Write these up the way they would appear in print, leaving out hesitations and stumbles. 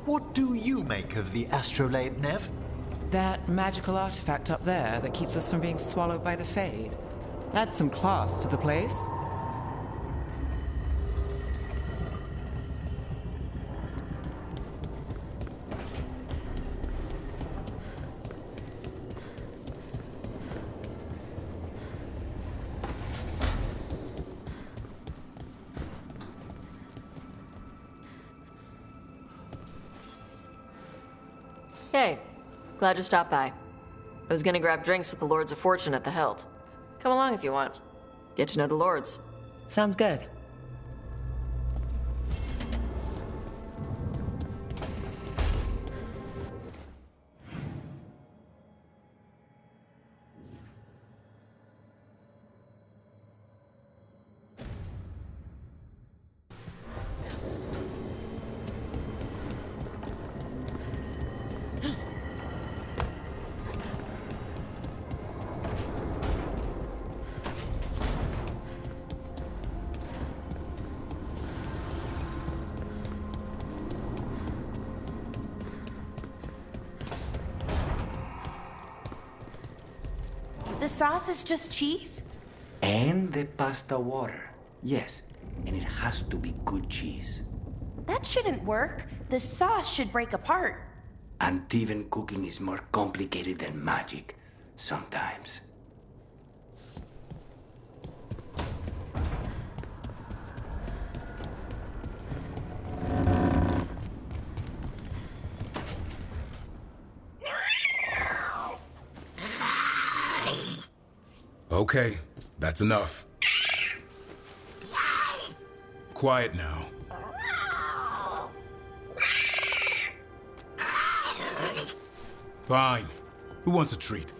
What do you make of the astrolabe, Nev? That magical artifact up there that keeps us from being swallowed by the Fade. Adds some class to the place. Hey, glad you stopped by. I was gonna grab drinks with the Lords of Fortune at the Hilt. Come along if you want. Get to know the Lords. Sounds good. The sauce is just cheese? And the pasta water. Yes, and it has to be good cheese. That shouldn't work. The sauce should break apart. And even cooking is more complicated than magic, sometimes. Okay, that's enough. Quiet now. Fine. Who wants a treat?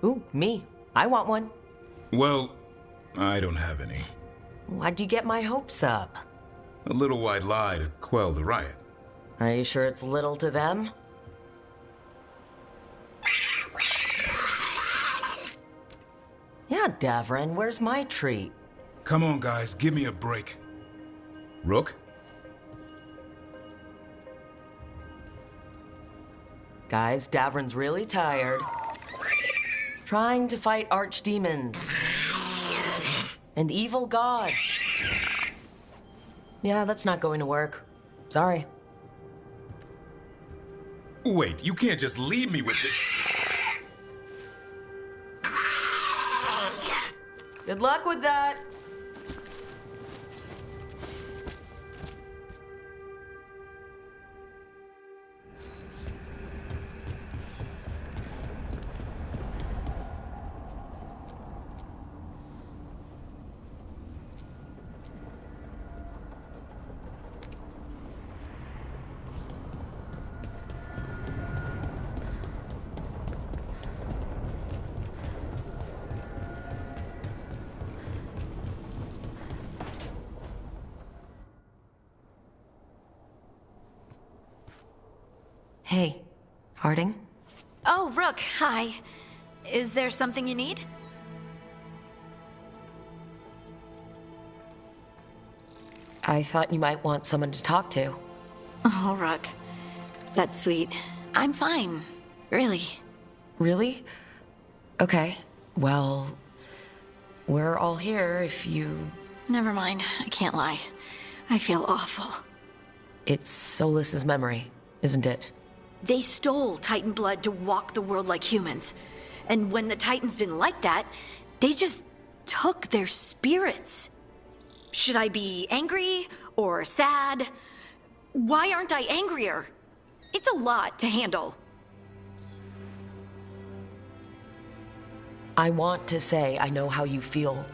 Ooh, me. I want one. Well, I don't have any. Why'd you get my hopes up? A little white lie to quell the riot. Are you sure it's little to them? Yeah, Davrin, where's my treat? Come on, guys, give me a break. Rook? Guys, Davrin's really tired. Trying to fight archdemons. And evil gods. Yeah, that's not going to work. Sorry. Wait, you can't just leave me with the... Good luck with that. Hey, Harding? Oh, Rook, hi. Is there something you need? I thought you might want someone to talk to. Oh, Rook. That's sweet. I'm fine. Really. Really? Okay. Well, we're all here if you... Never mind. I can't lie. I feel awful. It's Solas's memory, isn't it? They stole Titan blood to walk the world like humans. And when the Titans didn't like that, they just took their spirits. Should I be angry or sad? Why aren't I angrier? It's a lot to handle. I want to say I know how you feel,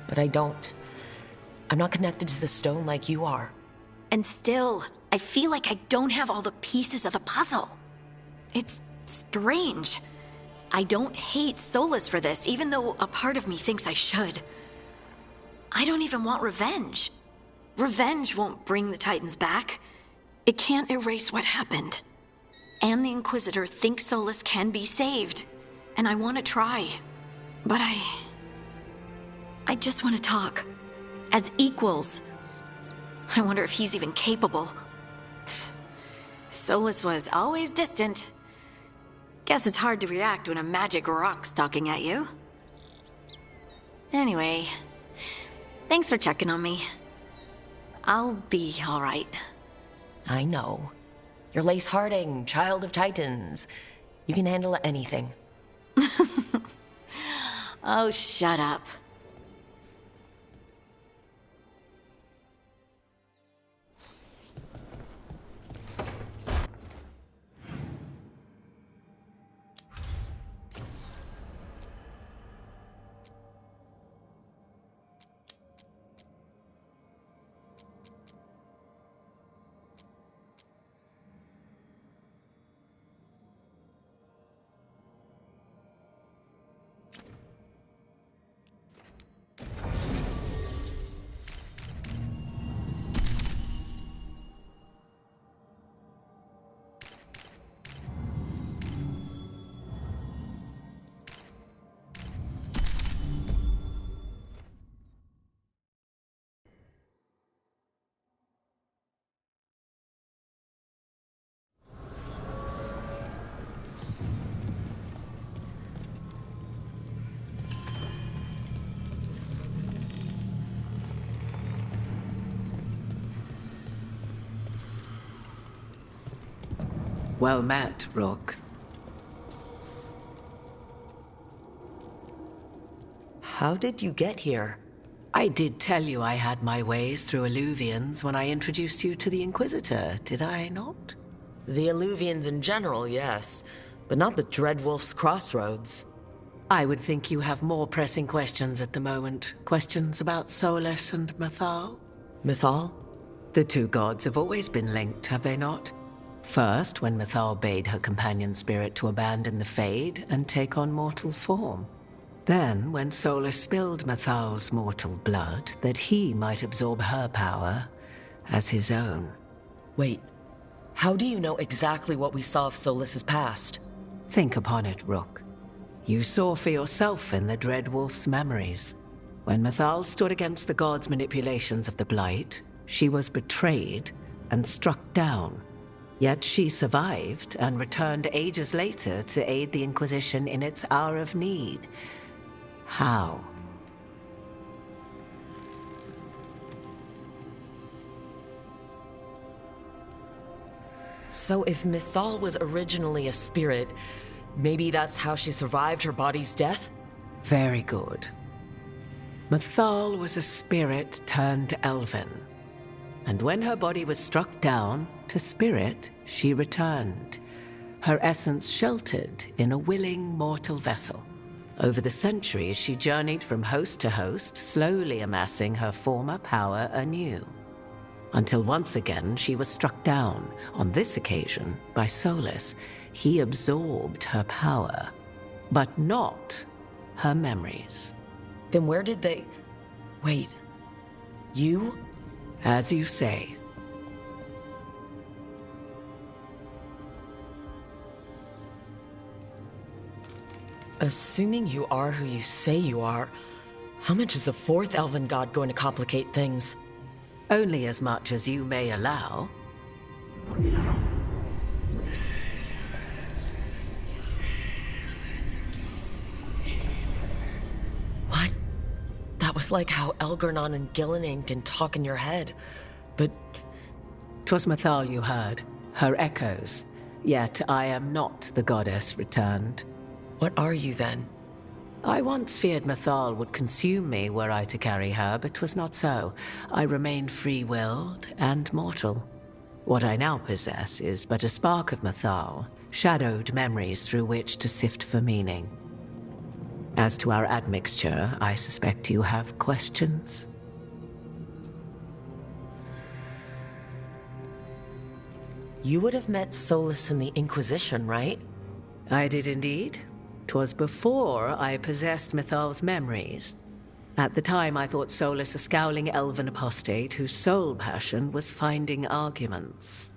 but I don't. I'm not connected to the stone like you are. And still, I feel like I don't have all the pieces of the puzzle. It's strange. I don't hate Solas for this, even though a part of me thinks I should. I don't even want revenge. Revenge won't bring the Titans back. It can't erase what happened. And the Inquisitor thinks Solas can be saved. And I want to try. But I I just want to talk. As equals. I wonder if he's even capable. Solus was always distant. Guess it's hard to react when a magic rock's talking at you. Anyway, thanks for checking on me. I'll be alright. I know. You're Lace Harding, child of Titans. You can handle anything. Oh, shut up. Well met, Rook. How did you get here? I did tell you I had my ways through Illuvians when I introduced you to the Inquisitor, did I not? The Illuvians in general, yes. But not the Dreadwolf's Crossroads. I would think you have more pressing questions at the moment. Questions about Solus and Mythal? Mythal? The two gods have always been linked, have they not? First, when Mythal bade her companion spirit to abandon the Fade and take on mortal form. Then, when Solus spilled Mythal's mortal blood, that he might absorb her power as his own. Wait, how do you know exactly what we saw of Solus's past? Think upon it, Rook. You saw for yourself in the Dreadwolf's memories. When Mythal stood against the gods' manipulations of the Blight, she was betrayed and struck down. Yet she survived and returned ages later to aid the Inquisition in its hour of need. How? So if Mythal was originally a spirit, maybe that's how she survived her body's death? Very good. Mythal was a spirit turned elven. And when her body was struck down, to spirit she returned, her essence sheltered in a willing mortal vessel. Over the centuries, she journeyed from host to host, slowly amassing her former power anew. Until once again she was struck down, on this occasion by Solus. He absorbed her power, but not her memories. Then where did they... Wait, you? As you say. Assuming you are who you say you are, how much is a fourth elven god going to complicate things? Only as much as you may allow. What? That was like how Elgernon and Gillinan can talk in your head, but... 'Twas Mythal you heard, her echoes. Yet I am not the goddess returned. What are you then? I once feared Mythal would consume me were I to carry her, but 'twas not so. I remain free-willed and mortal. What I now possess is but a spark of Mythal, shadowed memories through which to sift for meaning. As to our admixture, I suspect you have questions. You would have met Solus in the Inquisition, right? I did indeed. 'Twas before I possessed Mythal's memories. At the time, I thought Solus a scowling elven apostate whose sole passion was finding arguments.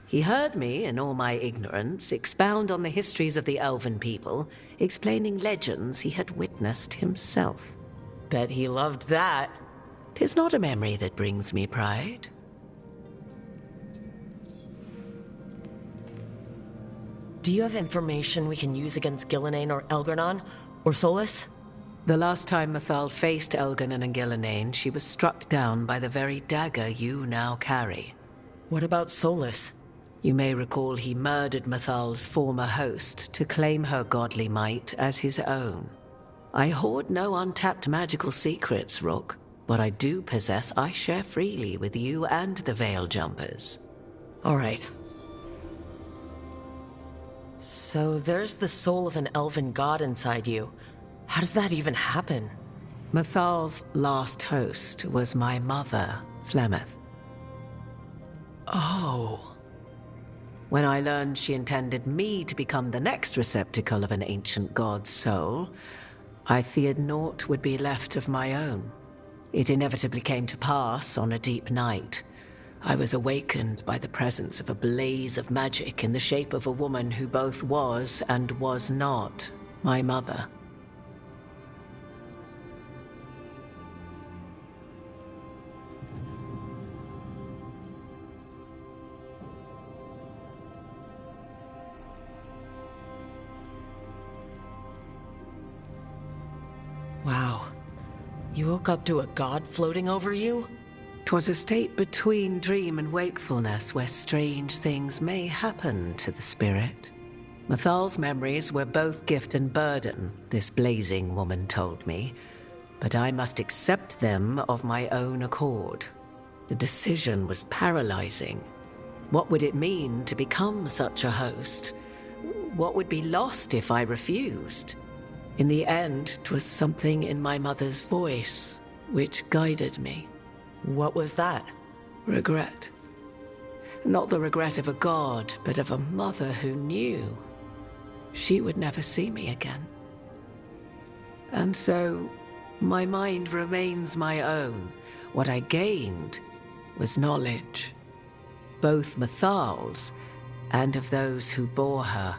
He heard me, in all my ignorance, expound on the histories of the elven people, explaining legends he had witnessed himself. bet he loved that. 'Tis not a memory that brings me pride. Do you have information we can use against Gillenane or Elgarnon? Or Solus? The last time Mathal faced Elgarnon and Gillenane, she was struck down by the very dagger you now carry. What about Solus? You may recall he murdered Mathal's former host to claim her godly might as his own. I hoard no untapped magical secrets, Rook. What I do possess, I share freely with you and the Veil Jumpers. All right. So there's the soul of an elven god inside you. How does that even happen? Mathal's last host was my mother, Flemeth. Oh. When I learned she intended me to become the next receptacle of an ancient god's soul, I feared naught would be left of my own. It inevitably came to pass on a deep night. I was awakened by the presence of a blaze of magic in the shape of a woman who both was and was not my mother. Wow. You woke up to a god floating over you? 'Twas a state between dream and wakefulness where strange things may happen to the spirit. Mathal's memories were both gift and burden, this blazing woman told me, but I must accept them of my own accord. The decision was paralyzing. What would it mean to become such a host? What would be lost if I refused? In the end, 'twas something in my mother's voice which guided me. What was that? Regret. Not the regret of a god, but of a mother who knew she would never see me again. And so, my mind remains my own. What I gained was knowledge, both Mathal's and of those who bore her.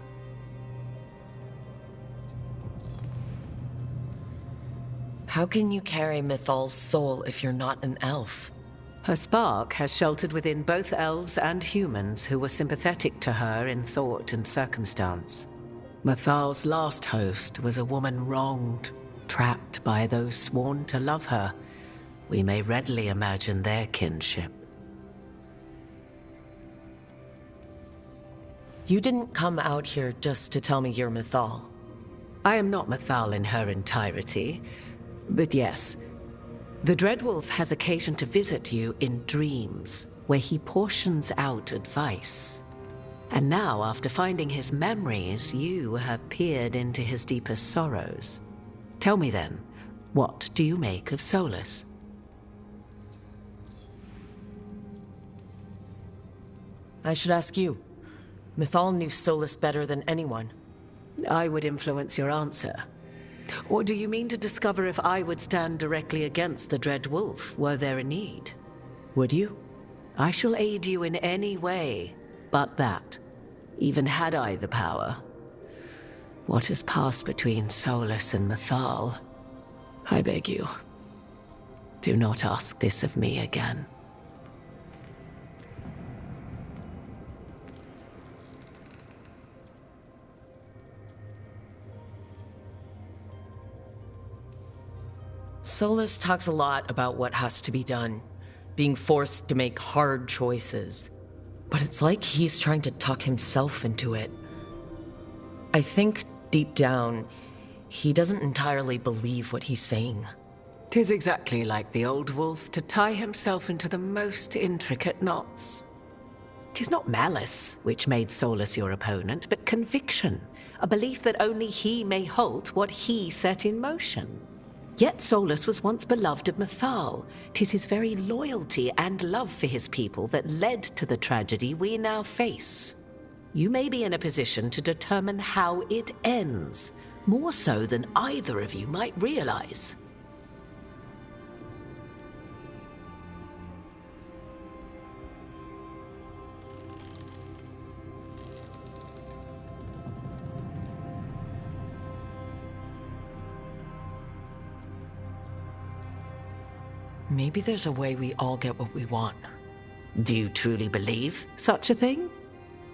How can you carry Mathal's soul if you're not an elf? Her spark has sheltered within both elves and humans who were sympathetic to her in thought and circumstance. Mathal's last host was a woman wronged, trapped by those sworn to love her. We may readily imagine their kinship. You didn't come out here just to tell me you're Mathal. I am not Mathal in her entirety. But yes, the Dreadwolf has occasion to visit you in dreams, where he portions out advice. And now, after finding his memories, you have peered into his deepest sorrows. Tell me then, what do you make of Solus? I should ask you. Mathal knew Solus better than anyone. I would influence your answer. Or do you mean to discover if I would stand directly against the Dread Wolf, were there a need? Would you? I shall aid you in any way, but that, even had I the power. What has passed between Solus and Mathal, I beg you, do not ask this of me again. Solus talks a lot about what has to be done, being forced to make hard choices. But it's like he's trying to talk himself into it. I think, deep down, he doesn't entirely believe what he's saying. 'Tis exactly like the old wolf to tie himself into the most intricate knots. 'Tis not malice which made Solus your opponent, but conviction, a belief that only he may halt what he set in motion. Yet Solus was once beloved of Mathal. 'Tis his very loyalty and love for his people that led to the tragedy we now face. You may be in a position to determine how it ends, more so than either of you might realize. Maybe there's a way we all get what we want. Do you truly believe such a thing?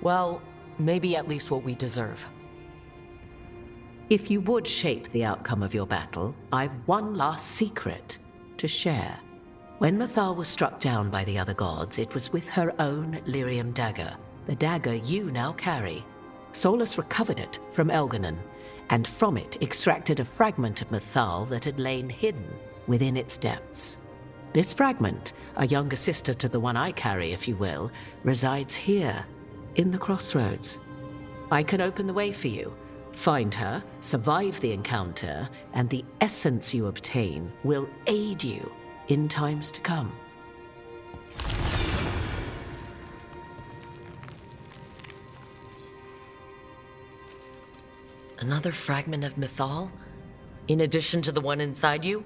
Well, maybe at least what we deserve. If you would shape the outcome of your battle, I've one last secret to share. When Mathal was struck down by the other gods, it was with her own lyrium dagger, the dagger you now carry. Solus recovered it from Elganon, and from it extracted a fragment of Mathal that had lain hidden within its depths. This fragment, a younger sister to the one I carry, if you will, resides here, in the crossroads. I can open the way for you. Find her, survive the encounter, and the essence you obtain will aid you in times to come. Another fragment of Mythal? In addition to the one inside you?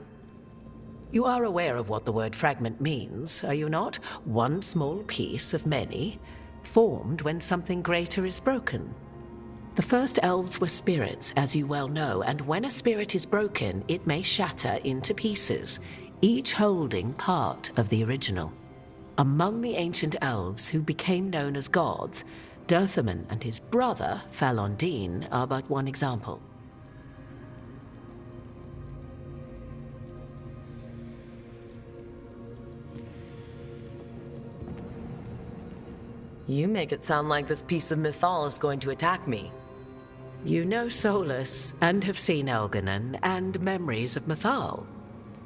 You are aware of what the word fragment means, are you not? One small piece of many, formed when something greater is broken. The first elves were spirits, as you well know, and when a spirit is broken, it may shatter into pieces, each holding part of the original. Among the ancient elves who became known as gods, Dirthaman and his brother, Falondine, are but one example. You make it sound like this piece of Mythal is going to attack me. You know Solus, and have seen Elganon, and memories of Mathal.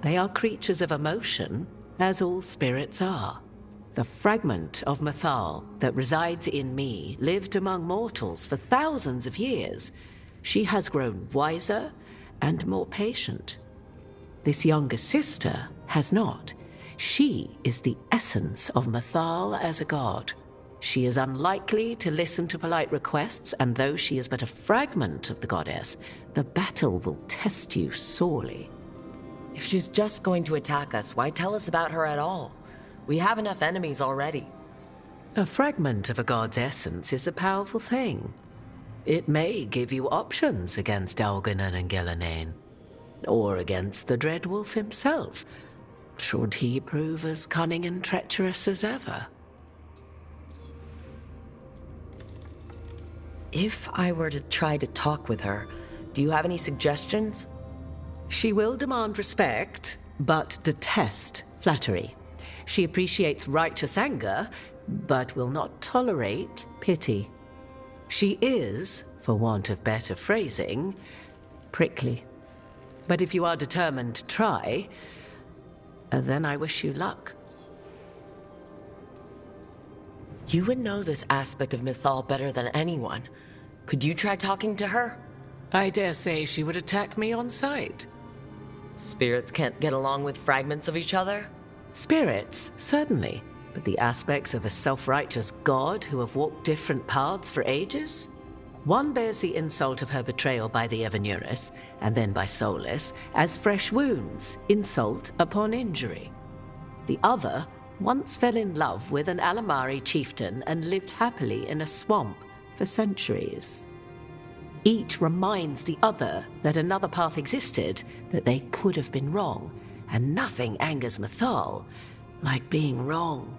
They are creatures of emotion, as all spirits are. The fragment of Mathal that resides in me lived among mortals for thousands of years. She has grown wiser and more patient. This younger sister has not. She is the essence of Mathal as a god. She is unlikely to listen to polite requests, and though she is but a fragment of the goddess, the battle will test you sorely. If she's just going to attack us, why tell us about her at all? We have enough enemies already. A fragment of a god's essence is a powerful thing. It may give you options against Elganon and Gillenane, or against the Dread Wolf himself, should he prove as cunning and treacherous as ever. If I were to try to talk with her, do you have any suggestions? She will demand respect, but detest flattery. She appreciates righteous anger, but will not tolerate pity. She is, for want of better phrasing, prickly. But if you are determined to try, then I wish you luck. You would know this aspect of Mythal better than anyone. Could you try talking to her? I dare say she would attack me on sight. Spirits can't get along with fragments of each other? Spirits, certainly. But the aspects of a self-righteous god who have walked different paths for ages? One bears the insult of her betrayal by the Evanuris, and then by Solus, as fresh wounds, insult upon injury. The other once fell in love with an Alamari chieftain and lived happily in a swamp for centuries. Each reminds the other that another path existed, that they could have been wrong, and nothing angers Mathal like being wrong.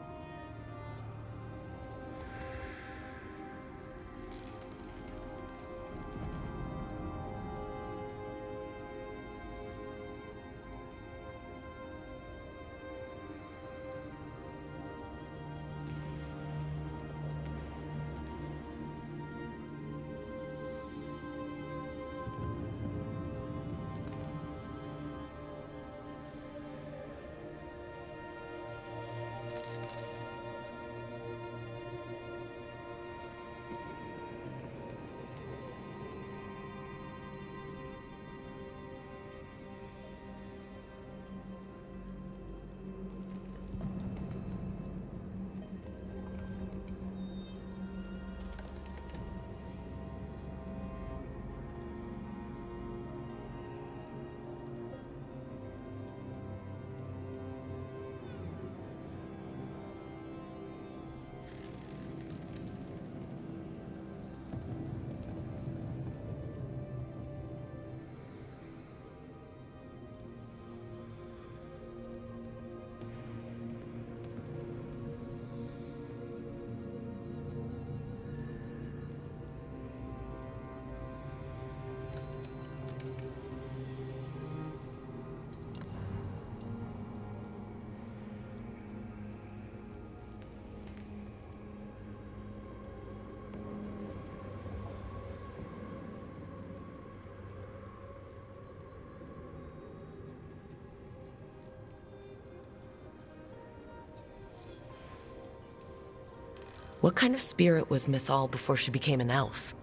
What kind of spirit was Mythal before she became an elf?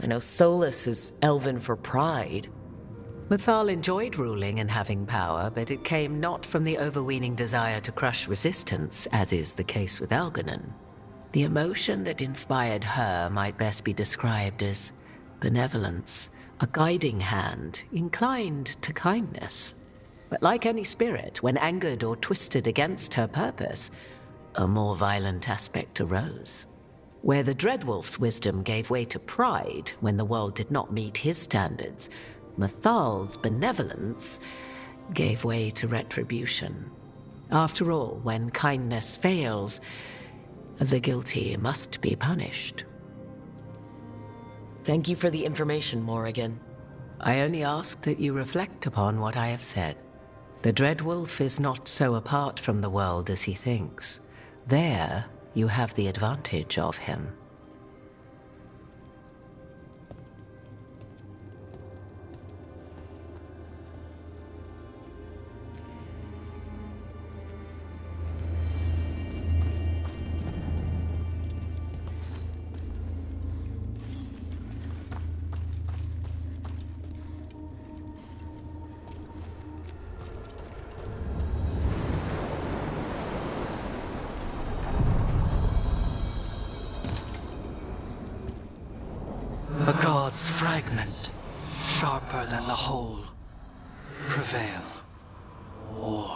I know Solus is elven for pride. Mythal enjoyed ruling and having power, but it came not from the overweening desire to crush resistance, as is the case with Elganon. The emotion that inspired her might best be described as benevolence, a guiding hand, inclined to kindness. But like any spirit, when angered or twisted against her purpose, a more violent aspect arose. Where the Dreadwolf's wisdom gave way to pride when the world did not meet his standards, Mythal's benevolence gave way to retribution. After all, when kindness fails, the guilty must be punished. Thank you for the information, Morrigan. I only ask that you reflect upon what I have said. The Dreadwolf is not so apart from the world as he thinks. There, you have the advantage of him. A god's fragment, sharper than the whole, prevail, or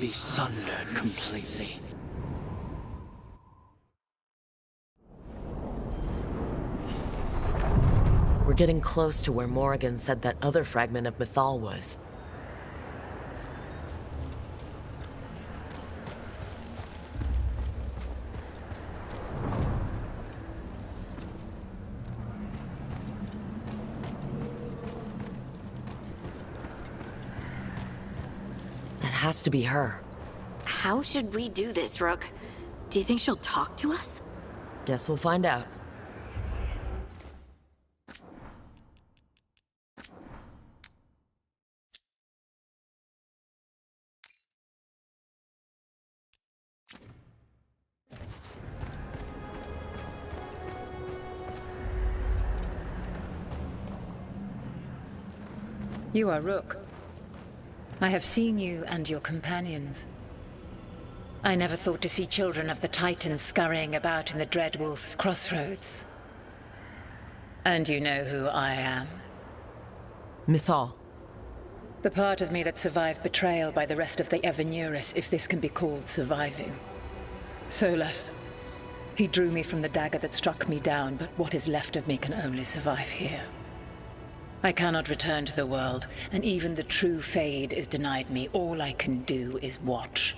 be sundered completely. We're getting close to where Morrigan said that other fragment of Mythal was. Has to be her. How should we do this, Rook? Do you think she'll talk to us? Guess we'll find out. You are Rook. I have seen you and your companions. I never thought to see children of the Titans scurrying about in the Dreadwolf's crossroads. And you know who I am. Mythal. The part of me that survived betrayal by the rest of the Evanuris, if this can be called surviving. Solus. He drew me from the dagger that struck me down, but what is left of me can only survive here. I cannot return to the world, and even the true Fade is denied me. All I can do is watch.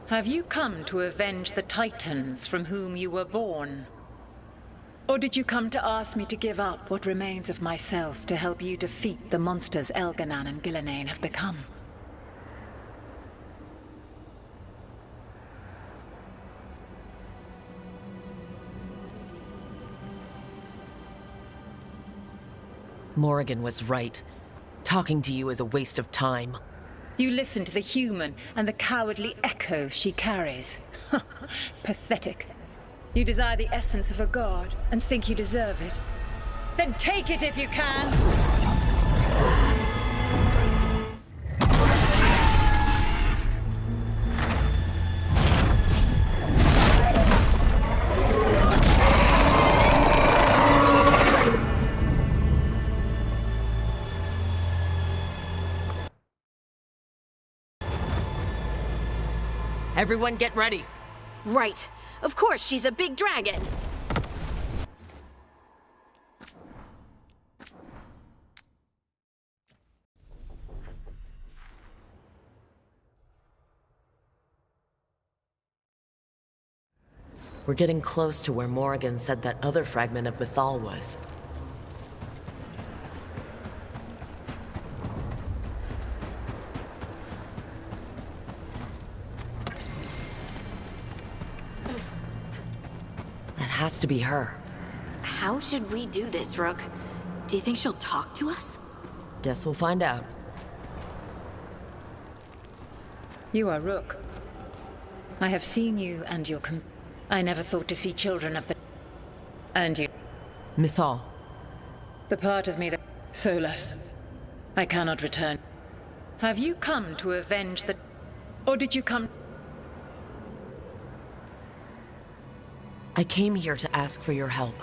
Have you come to avenge the Titans from whom you were born? Or did you come to ask me to give up what remains of myself to help you defeat the monsters Elganon and Gillenane have become? Morrigan was right. Talking to you is a waste of time. You listen to the human and the cowardly echo she carries. Pathetic. You desire the essence of a god and think you deserve it. Then take it if you can! Everyone get ready. Right. Of course, she's a big dragon. We're getting close to where Morrigan said that other fragment of Mythal was. Has to be her. How should we do this, Rook? Do you think she'll talk to us? Guess we'll find out. You are Rook. I have seen you and your I never thought to see children of the... And you. Mythal. The part of me that... Solas. I cannot return. Have you come to avenge the... Or did you come... I came here to ask for your help.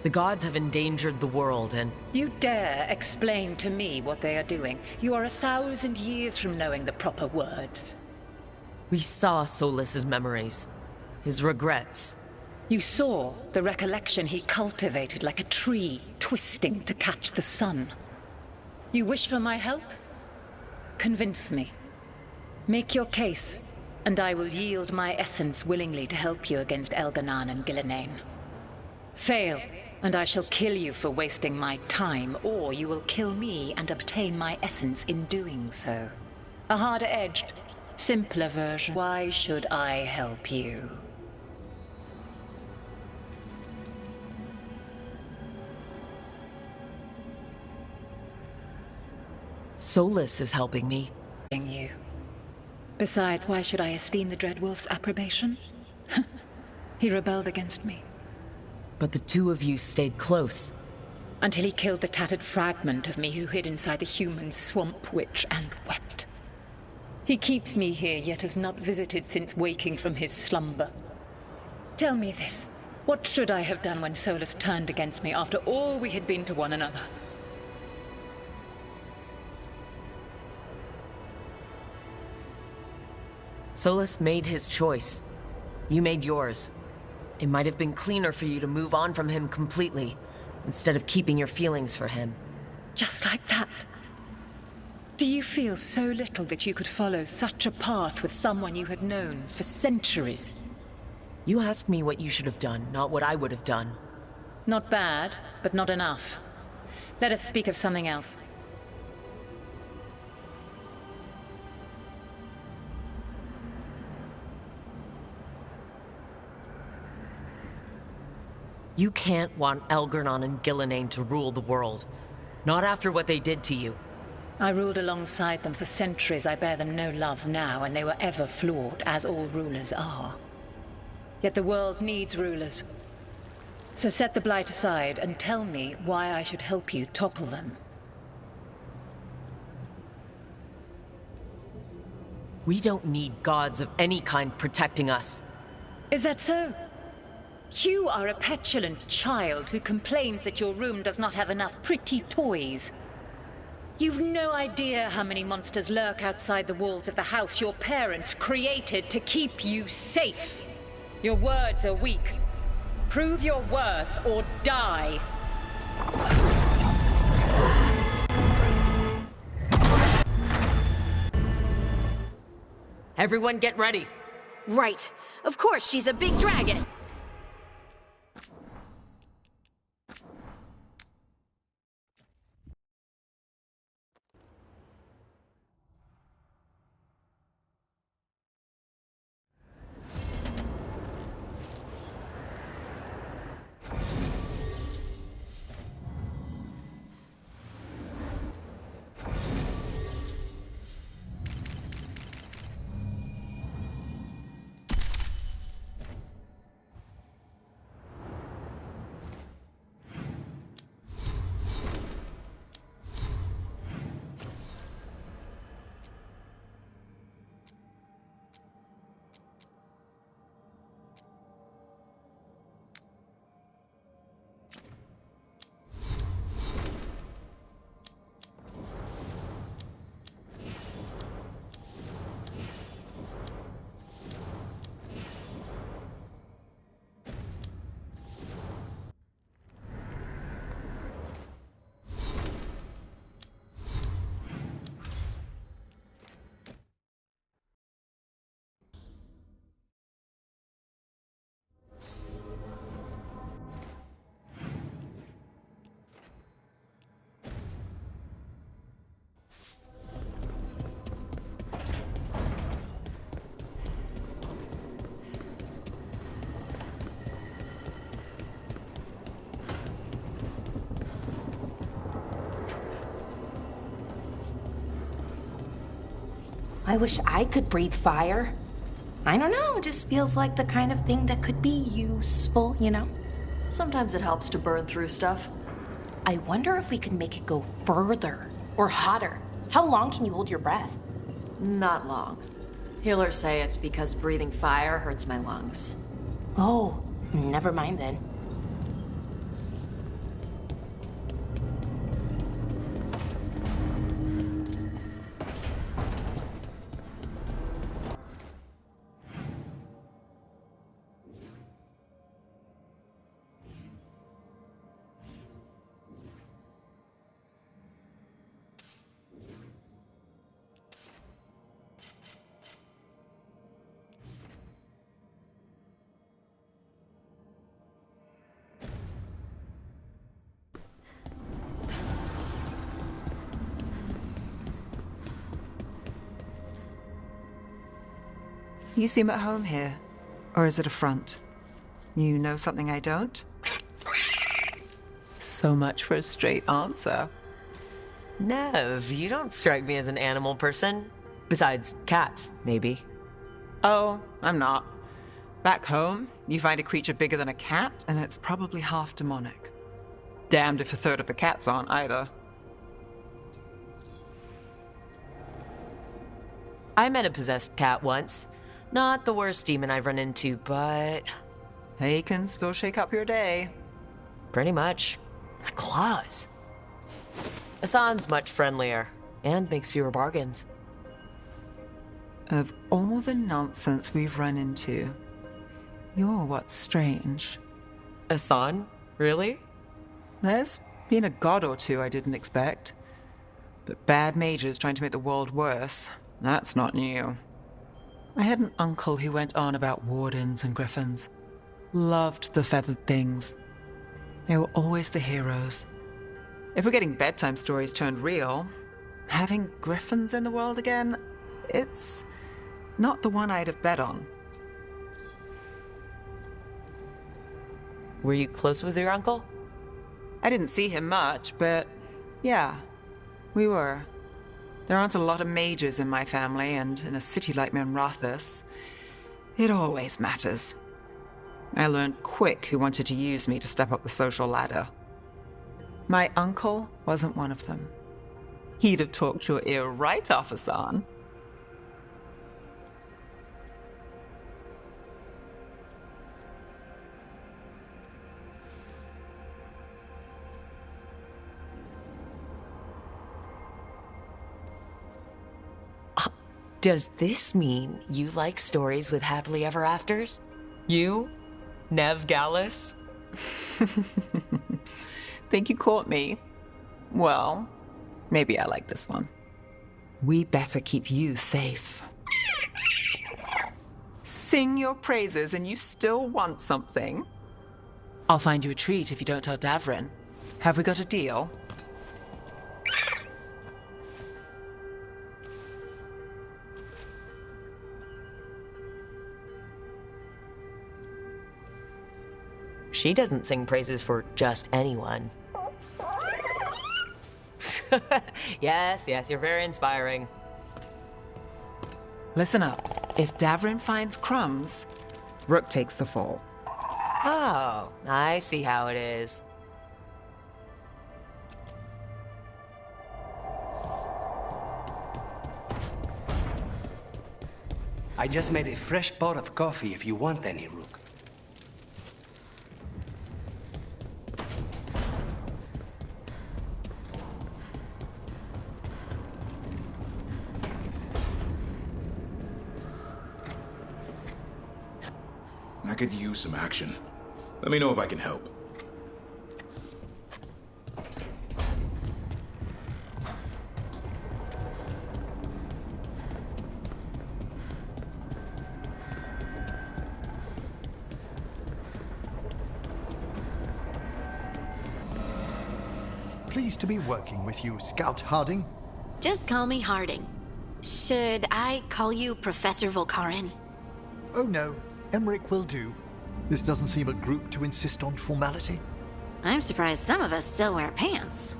The gods have endangered the world and... You dare explain to me what they are doing? You are 1,000 years from knowing the proper words. We saw Solas's memories. His regrets. You saw the recollection he cultivated like a tree, twisting to catch the sun. You wish for my help? Convince me. Make your case, and I will yield my essence willingly to help you against Elganan and Gillenane. Fail, and I shall kill you for wasting my time, or you will kill me and obtain my essence in doing so. A harder-edged, simpler version. Why should I help you? Solas is helping me. You. Besides, why should I esteem the Dreadwolf's approbation? He rebelled against me. But the two of you stayed close. Until he killed the tattered fragment of me who hid inside the human swamp witch and wept. He keeps me here, yet has not visited since waking from his slumber. Tell me this. What should I have done when Solas turned against me after all we had been to one another? Solas made his choice. You made yours. It might have been cleaner for you to move on from him completely, instead of keeping your feelings for him. Just like that? Do you feel so little that you could follow such a path with someone you had known for centuries? You asked me what you should have done, not what I would have done. Not bad, but not enough. Let us speak of something else. You can't want Elgarnan and Gillenane to rule the world. Not after what they did to you. I ruled alongside them for centuries. I bear them no love now, and they were ever flawed, as all rulers are. Yet the world needs rulers. So set the blight aside and tell me why I should help you topple them. We don't need gods of any kind protecting us. Is that so? You are a petulant child who complains that your room does not have enough pretty toys. You've no idea how many monsters lurk outside the walls of the house your parents created to keep you safe. Your words are weak. Prove your worth or die. Everyone get ready. Right. Of course, she's a big dragon. I wish I could breathe fire. I don't know, it just feels like the kind of thing that could be useful, you know? Sometimes it helps to burn through stuff. I wonder if we could make it go further or hotter. How long can you hold your breath? Not long. Healers say it's because breathing fire hurts my lungs. Oh, never mind then. You seem at home here. Or is it a front? You know something I don't? So much for a straight answer. Nev, you don't strike me as an animal person. Besides cats, maybe. Oh, I'm not. Back home, you find a creature bigger than a cat, and it's probably half demonic. Damned if a third of the cats aren't either. I met a possessed cat once. Not the worst demon I've run into, but... They can still shake up your day. Pretty much. My claws. Hassan's much friendlier, and makes fewer bargains. Of all the nonsense we've run into, you're what's strange. Hassan? Really? There's been a god or two I didn't expect. But bad mages trying to make the world worse, that's not new. I had an uncle who went on about wardens and griffins. Loved the feathered things. They were always the heroes. If we're getting bedtime stories turned real, having griffins in the world again, it's not the one I'd have bet on. Were you close with your uncle? I didn't see him much, but yeah, we were. There aren't a lot of mages in my family, and in a city like Menrathis, it always matters. I learned quick who wanted to use me to step up the social ladder. My uncle wasn't one of them. He'd have talked your ear right off, Hassan. Does this mean you like stories with happily ever afters? You? Nev Gallus? Think you caught me? Well, maybe I like this one. We better keep you safe. Sing your praises and you still want something? I'll find you a treat if you don't tell Davrin. Have we got a deal? She doesn't sing praises for just anyone. Yes, you're very inspiring. Listen up. If Davrin finds crumbs, Rook takes the fall. Oh, I see how it is. I just made a fresh pot of coffee if you want any, Rook. I could use some action. Let me know if I can help. Pleased to be working with you, Scout Harding. Just call me Harding. Should I call you Professor Volkarin? Oh no, Emmerich will do. This doesn't seem a group to insist on formality. I'm surprised some of us still wear pants.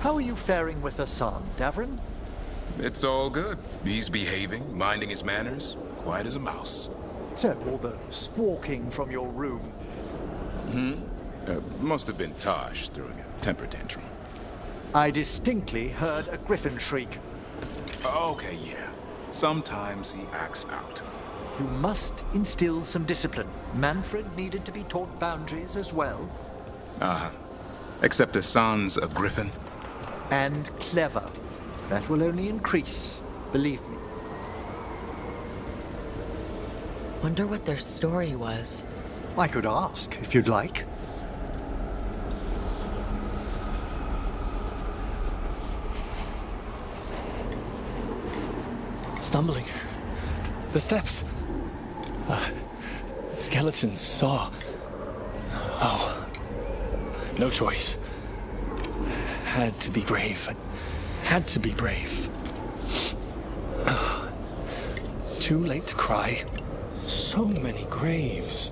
How are you faring with Hassan, Davrin? It's all good. He's behaving, minding his manners, quiet as a mouse. So, all the squawking from your room. Must have been Tosh throwing a temper tantrum. I distinctly heard a griffin shriek. Okay, yeah. Sometimes he acts out. You must instill some discipline. Manfred needed to be taught boundaries as well. Uh-huh. Except Hassan's a griffin. And clever. That will only increase, believe me. Wonder what their story was. I could ask, if you'd like. Stumbling. The steps. Skeletons saw. Oh. No choice. Had to be brave. Had to be brave. Too late to cry. So many graves.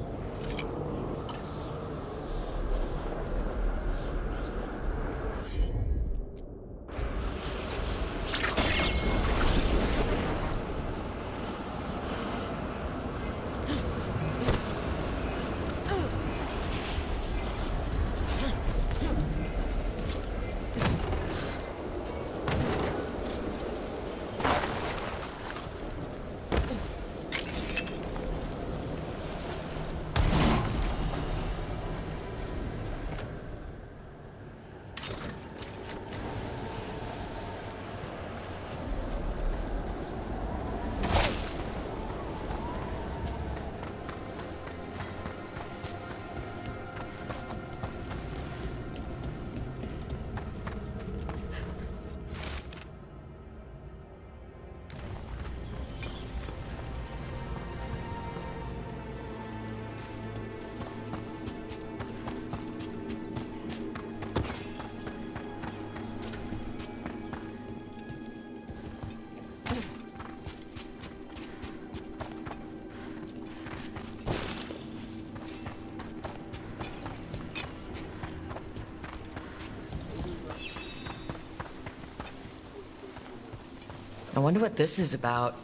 I wonder what this is about.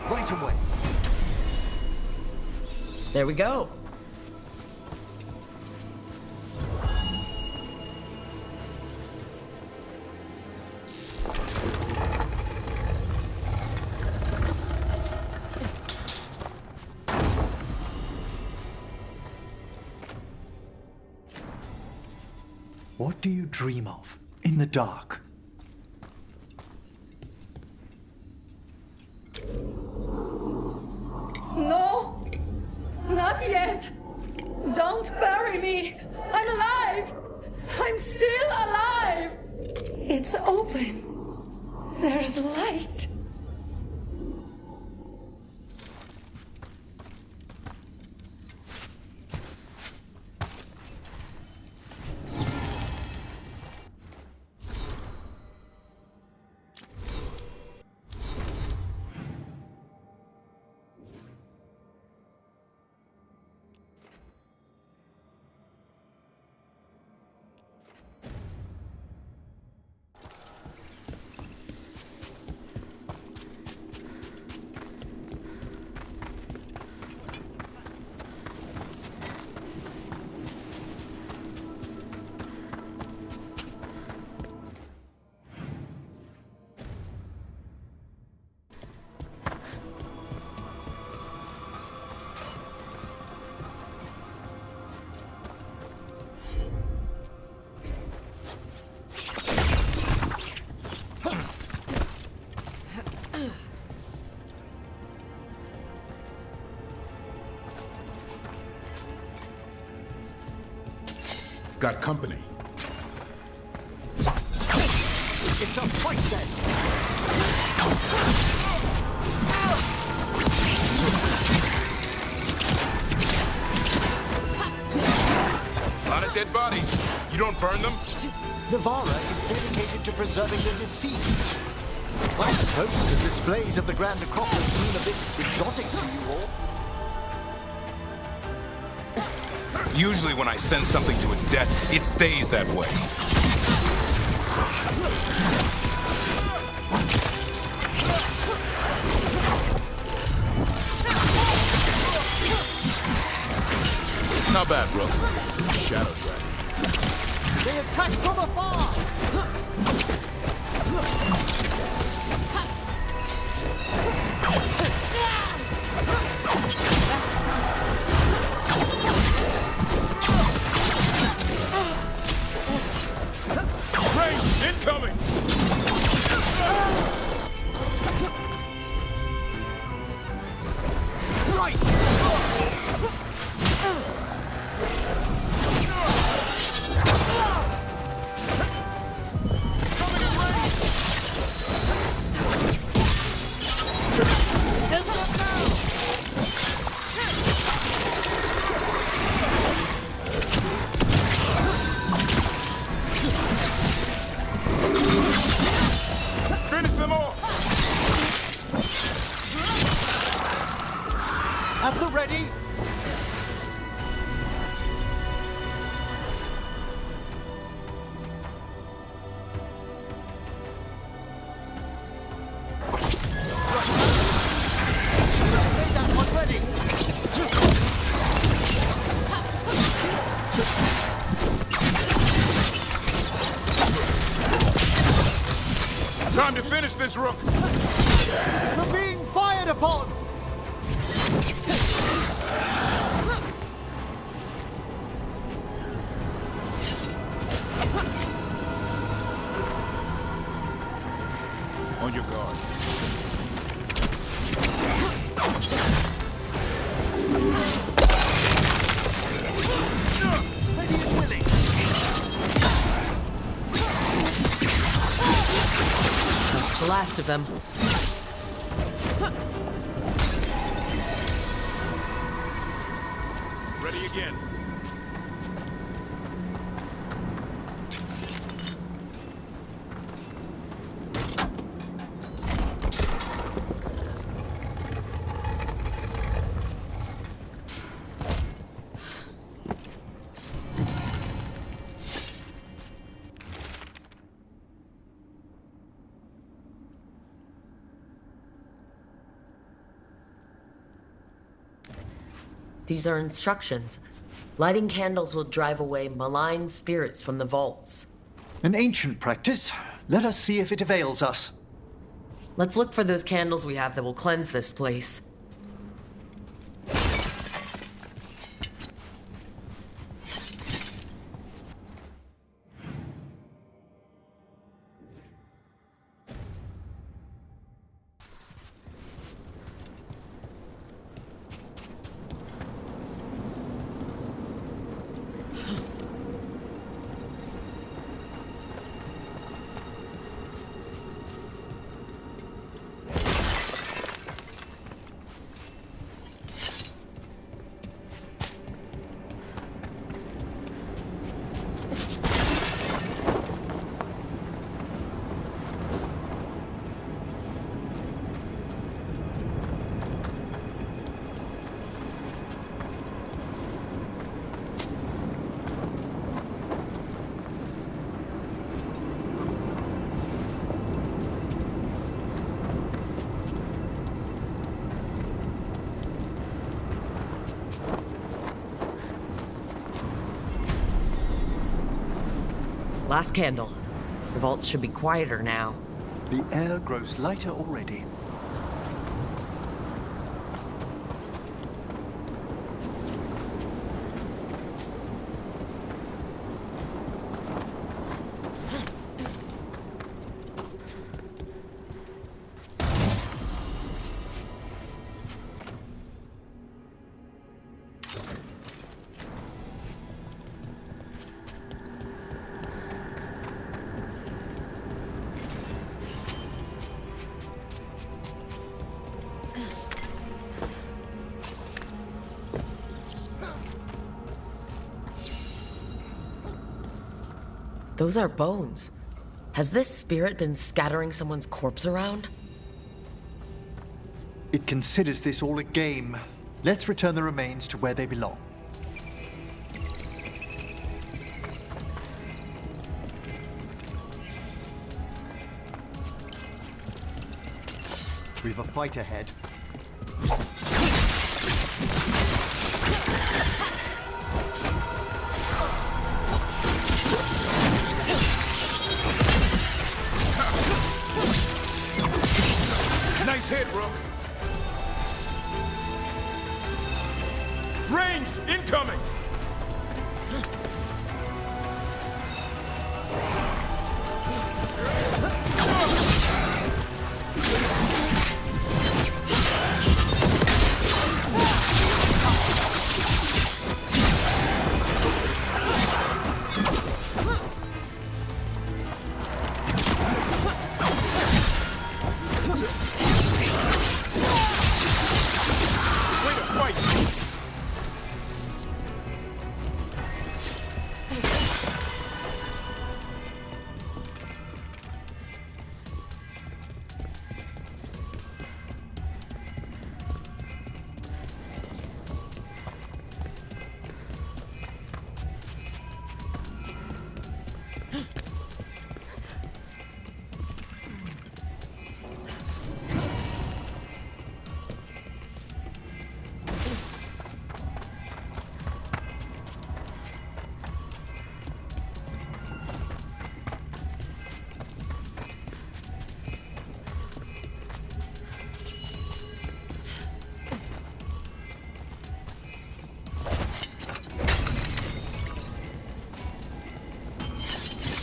Right away. There we go. What do you dream of in the dark? No! Not yet! Don't bury me! I'm alive! I'm still alive! It's open. There's light. got company. It's a fight then! A lot of dead bodies. You don't burn them? Navarra is dedicated to preserving the deceased. I suppose the displays of the Grand Acropolis seem a bit exotic to you all. Usually when I send something to its death, it stays that way. Not bad, bro. Shadow Dragon. They attack from afar! Range incoming! Right! Finish them off! At the ready! Say that one ready! Time to finish this rook! We're being fired upon! On your guard. Ready and willing! The last of them. Ready again. These are instructions. Lighting candles will drive away malign spirits from the vaults. An ancient practice. Let us see if it avails us. Let's look for those candles we have that will cleanse this place. Last candle. The vaults should be quieter now. The air grows lighter already. Those are bones. Has this spirit been scattering someone's corpse around? It considers this all a game. Let's return the remains to where they belong. We've a fight ahead. Nice hit, Rook. Ranged! Incoming!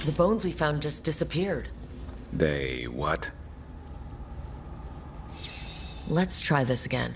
The bones we found just disappeared. They what? Let's try this again.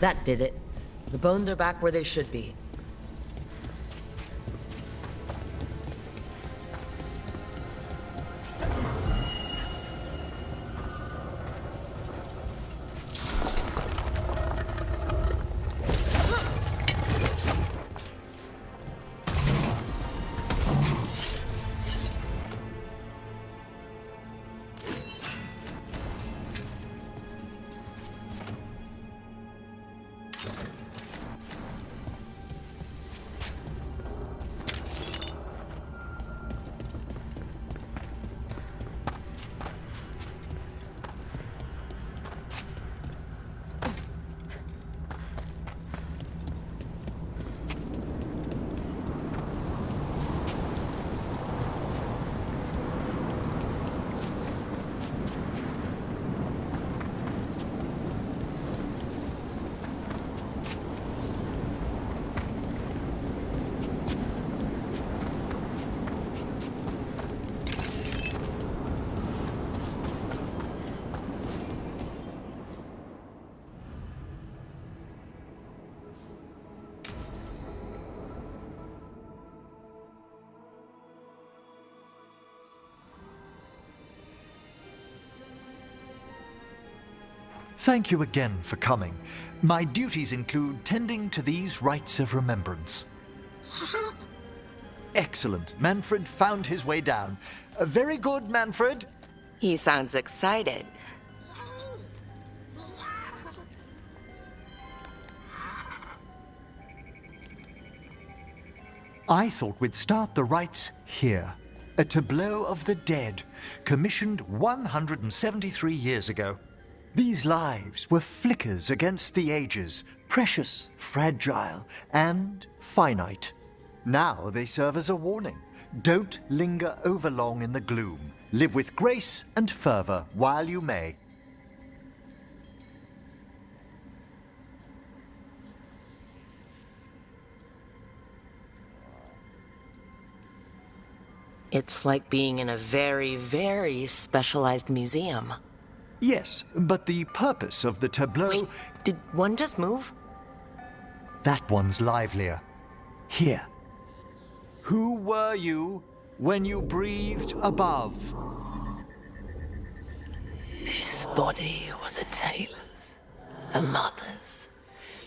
That did it. The bones are back where they should be. Thank you again for coming. My duties include tending to these rites of remembrance. Excellent. Manfred found his way down. Very good, Manfred. He sounds excited. I thought we'd start the rites here. A tableau of the dead, commissioned 173 years ago. These lives were flickers against the ages, precious, fragile, and finite. Now they serve as a warning. Don't linger overlong in the gloom. Live with grace and fervor while you may. It's like being in a very, very specialized museum. Yes, but the purpose of the tableau... Wait, did one just move? That one's livelier. Here. Who were you when you breathed above? This body was a tailor's, a mother's.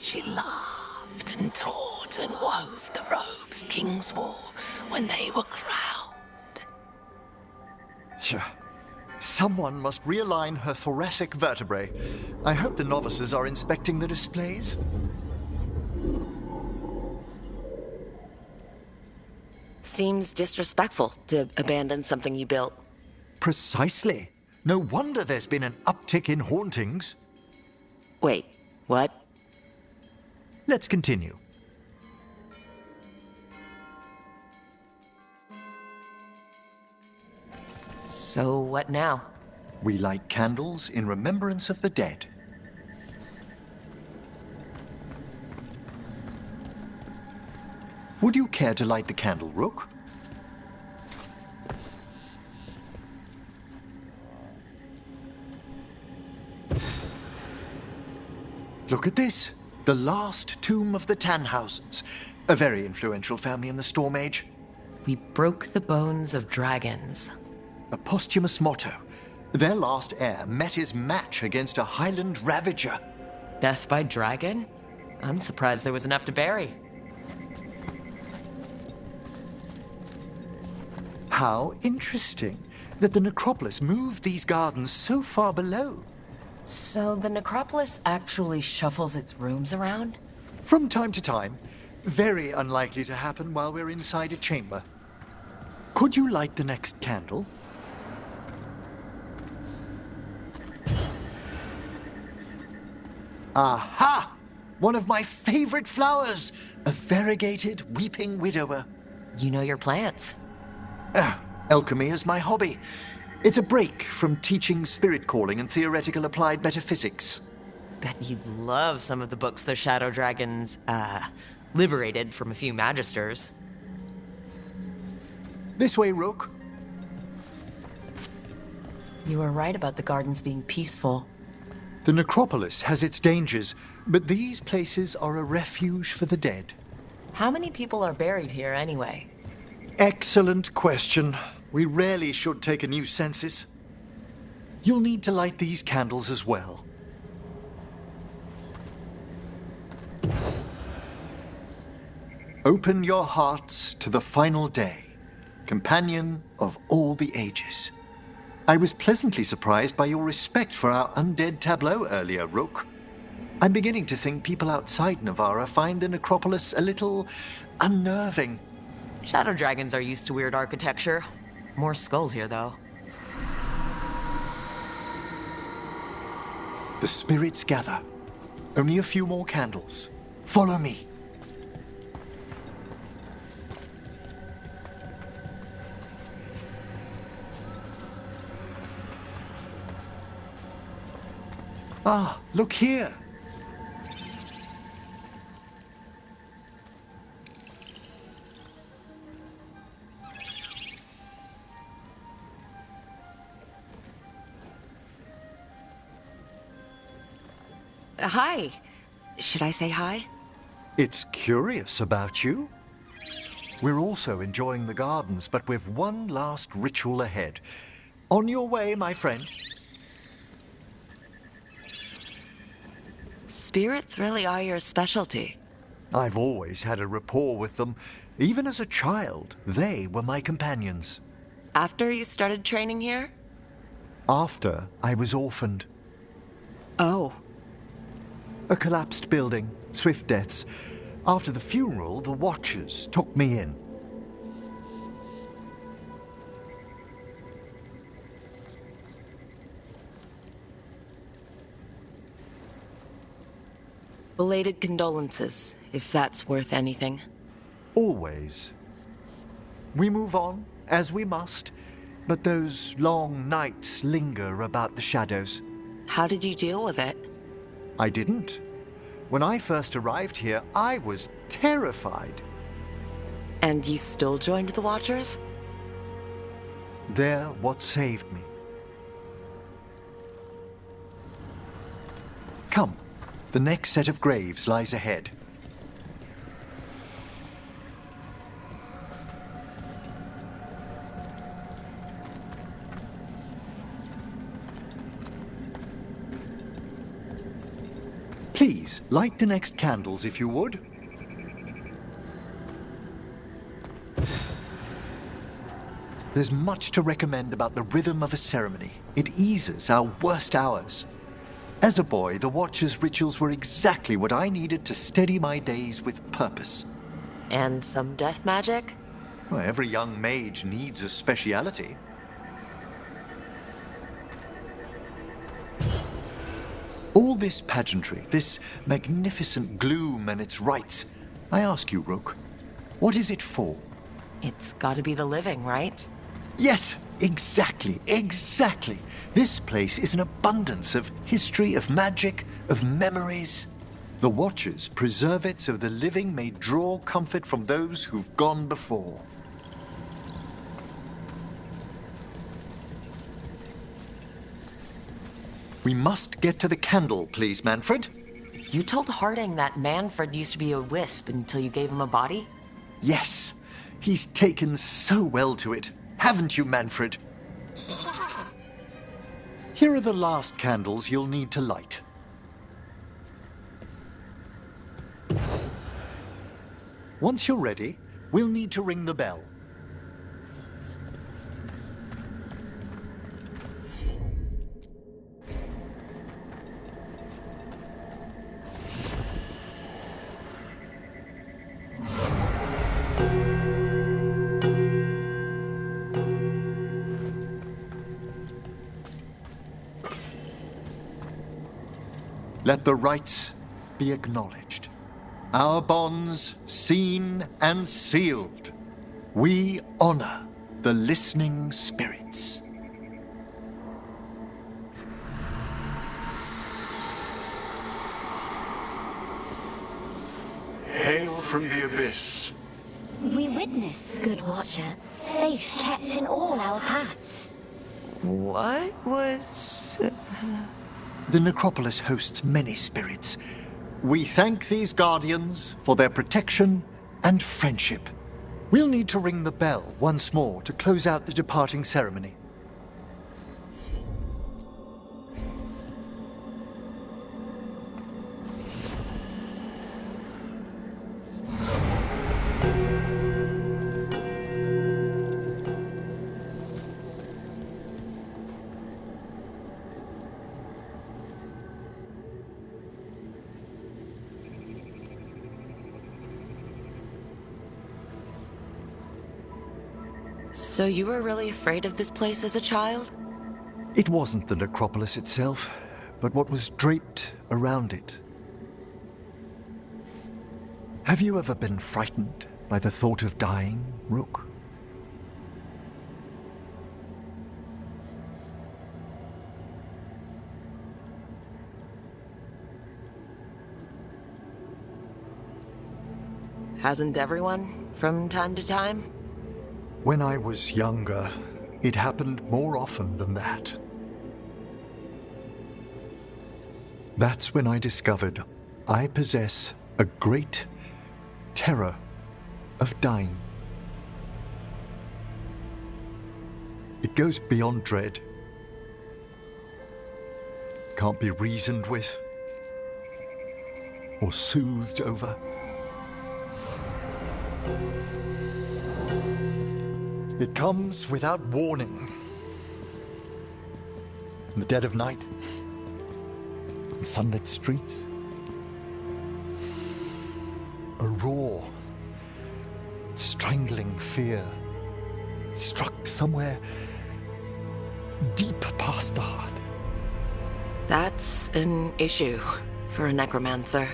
She laughed and taught and wove the robes kings wore when they were crowned. Someone must realign her thoracic vertebrae. I hope the novices are inspecting the displays. Seems disrespectful to abandon something you built. Precisely. No wonder there's been an uptick in hauntings. Wait, what? Let's continue. So what now? We light candles in remembrance of the dead. Would you care to light the candle, Rook? Look at this. The last tomb of the Tannhausens. A very influential family in the Storm Age. We broke the bones of dragons. A posthumous motto. Their last heir met his match against a Highland Ravager. Death by dragon? I'm surprised there was enough to bury. How interesting that the necropolis moved these gardens so far below. So the necropolis actually shuffles its rooms around? From time to time. Very unlikely to happen while we're inside a chamber. Could you light the next candle? Aha! One of my favorite flowers! A variegated weeping widower. You know your plants. Alchemy is my hobby. It's a break from teaching spirit calling and theoretical applied metaphysics. Bet you'd love some of the books the Shadow Dragons, liberated from a few magisters. This way, Rook. You were right about the gardens being peaceful. The necropolis has its dangers, but these places are a refuge for the dead. How many people are buried here, anyway? Excellent question. We rarely should take a new census. You'll need to light these candles as well. Open your hearts to the final day, companion of all the ages. I was pleasantly surprised by your respect for our undead tableau earlier, Rook. I'm beginning to think people outside Navarra find the necropolis a little unnerving. Shadow dragons are used to weird architecture. More skulls here, though. The spirits gather. Only a few more candles. Follow me. Ah, look here. Hi. Should I say hi? It's curious about you. We're also enjoying the gardens, but with one last ritual ahead. On your way, my friend. Spirits really are your specialty. I've always had a rapport with them. Even as a child, they were my companions. After you started training here? After I was orphaned. Oh. A collapsed building, swift deaths. After the funeral, the Watchers took me in. Belated condolences, if that's worth anything. Always. We move on, as we must, but those long nights linger about the shadows. How did you deal with it? I didn't. When I first arrived here, I was terrified. And you still joined the Watchers? They're what saved me. Come, the next set of graves lies ahead. Please, light the next candles if you would. There's much to recommend about the rhythm of a ceremony. It eases our worst hours. As a boy, the Watcher's rituals were exactly what I needed to steady my days with purpose. And some death magic? Well, every young mage needs a speciality. All this pageantry, this magnificent gloom and its rites, I ask you, Rook, what is it for? It's gotta be the living, right? Yes, exactly. This place is an abundance of history, of magic, of memories. The Watchers preserve it so the living may draw comfort from those who've gone before. We must get to the candle, please, Manfred. You told Harding that Manfred used to be a wisp until you gave him a body? Yes, he's taken so well to it. Haven't you, Manfred? Here are the last candles you'll need to light. Once you're ready, we'll need to ring the bell. Let the rites be acknowledged. Our bonds seen and sealed. We honor the listening spirits. Hail from the abyss. We witness, good Watcher, faith kept in all our paths. What was... The necropolis hosts many spirits. We thank these guardians for their protection and friendship. We'll need to ring the bell once more to close out the departing ceremony. So you were really afraid of this place as a child? It wasn't the necropolis itself, but what was draped around it. Have you ever been frightened by the thought of dying, Rook? Hasn't everyone, from time to time? When I was younger, it happened more often than that. That's when I discovered I possess a great terror of dying. It goes beyond dread. Can't be reasoned with or soothed over. It comes without warning. in the dead of night, on sunlit streets. A raw, strangling fear struck somewhere deep past the heart. That's an issue for a necromancer.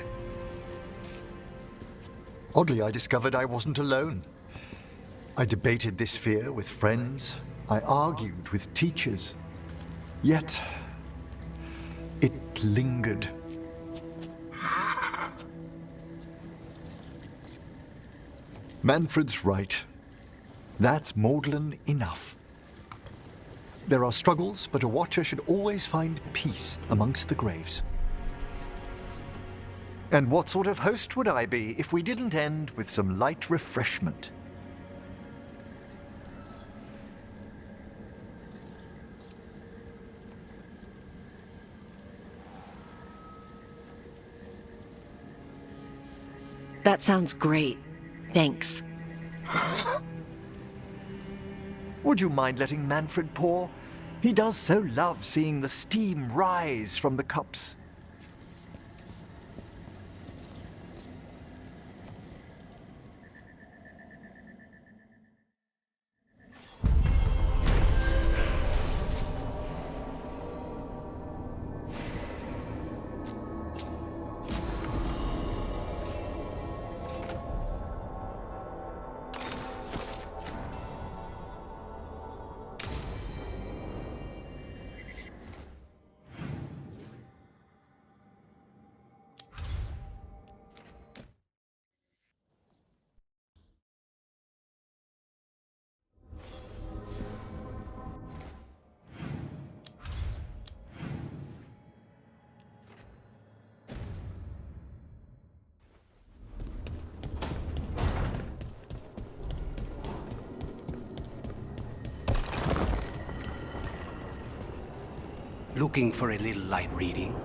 Oddly, I discovered I wasn't alone. I debated this fear with friends. I argued with teachers. Yet, it lingered. Manfred's right. That's maudlin enough. There are struggles, but a watcher should always find peace amongst the graves. And what sort of host would I be if we didn't end with some light refreshment? That sounds great. Thanks. Would you mind letting Manfred pour? He does so love seeing the steam rise from the cups. Looking for a little light reading?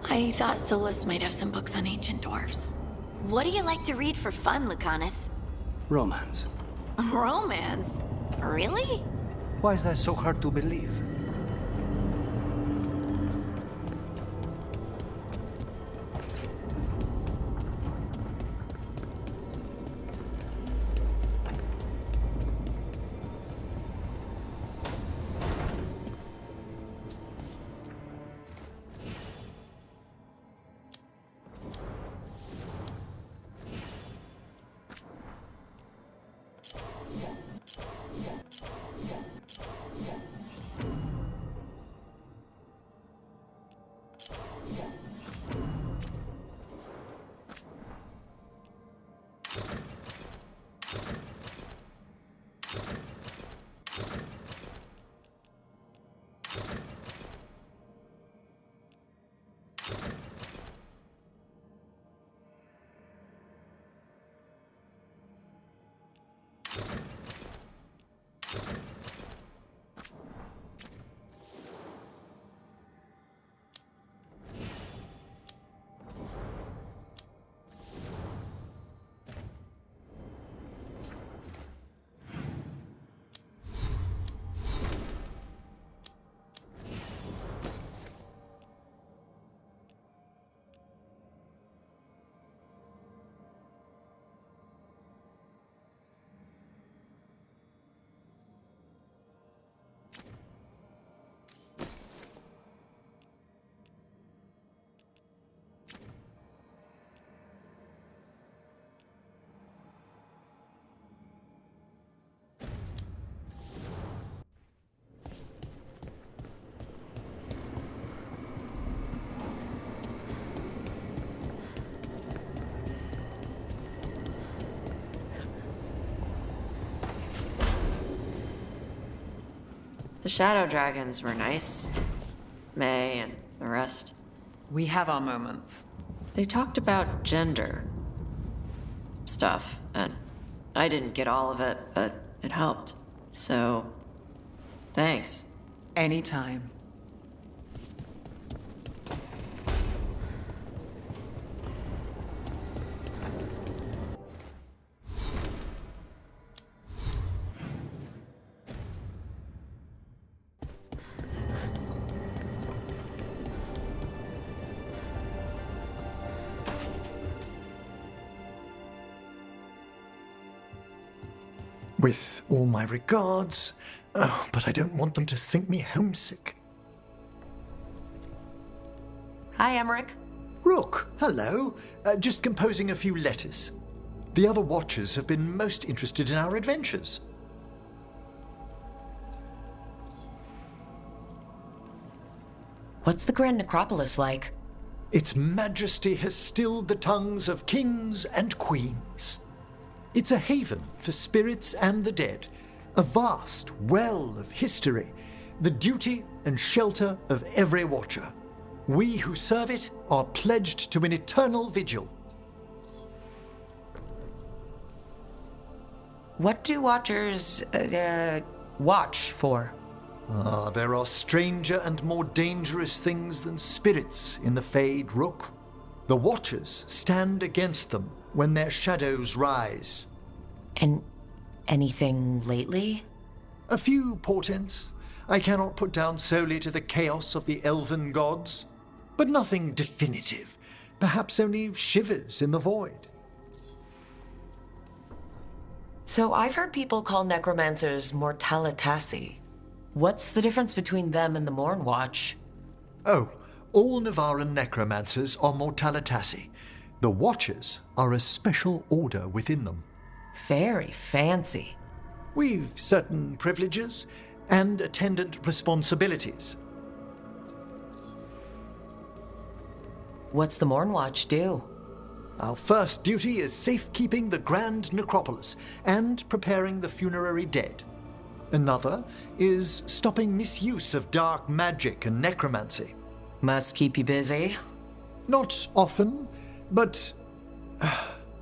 I thought Solus might have some books on ancient dwarves. What do you like to read for fun, Lucanus? Romance. Romance? Really? Why is that so hard to believe? The shadow dragons were nice. May and the rest. We have our moments. They talked about gender stuff, and I didn't get all of it, but it helped. So, thanks. Anytime. With all my regards. Oh, but I don't want them to think me homesick. Hi, Emmerich. Rook, hello. Just composing a few letters. The other Watchers have been most interested in our adventures. What's the Grand Necropolis like? Its majesty has stilled the tongues of kings and queens. It's a haven for spirits and the dead, a vast well of history, the duty and shelter of every Watcher. We who serve it are pledged to an eternal vigil. What do Watchers, watch for? There are stranger and more dangerous things than spirits in the Fade, Rook. The Watchers stand against them when their shadows rise. And anything lately? A few portents I cannot put down solely to the chaos of the elven gods, but nothing definitive. Perhaps only shivers in the void. So I've heard people call necromancers mortalitasi. What's the difference between them and the Morn Watch? Oh, all Navaran necromancers are mortalitasi. The Watchers are a special order within them. Very fancy. We've certain privileges and attendant responsibilities. What's the Morn Watch do? Our first duty is safekeeping the Grand Necropolis and preparing the funerary dead. Another is stopping misuse of dark magic and necromancy. Must keep you busy? Not often, but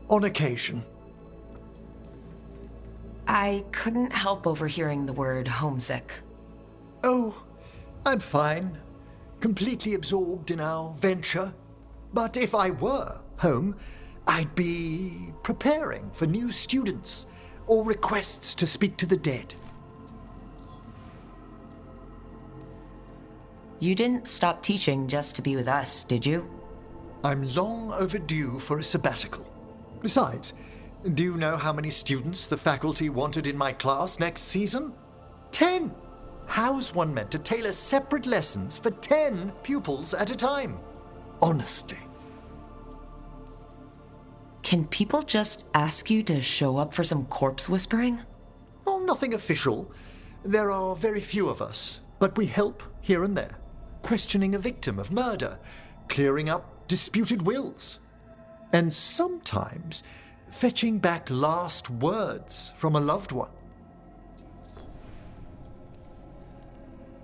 on occasion. I couldn't help overhearing the word homesick. Oh, I'm fine. Completely absorbed in our venture. But if I were home, I'd be preparing for new students or requests to speak to the dead. You didn't stop teaching just to be with us, did you? I'm long overdue for a sabbatical. Besides, do you know how many students the faculty wanted in my class next season? 10! How's one meant to tailor separate lessons for 10 pupils at a time? Honestly. Can people just ask you to show up for some corpse whispering? Oh, nothing official. There are very few of us, but we help here and there. Questioning a victim of murder, clearing up disputed wills, and sometimes fetching back last words from a loved one.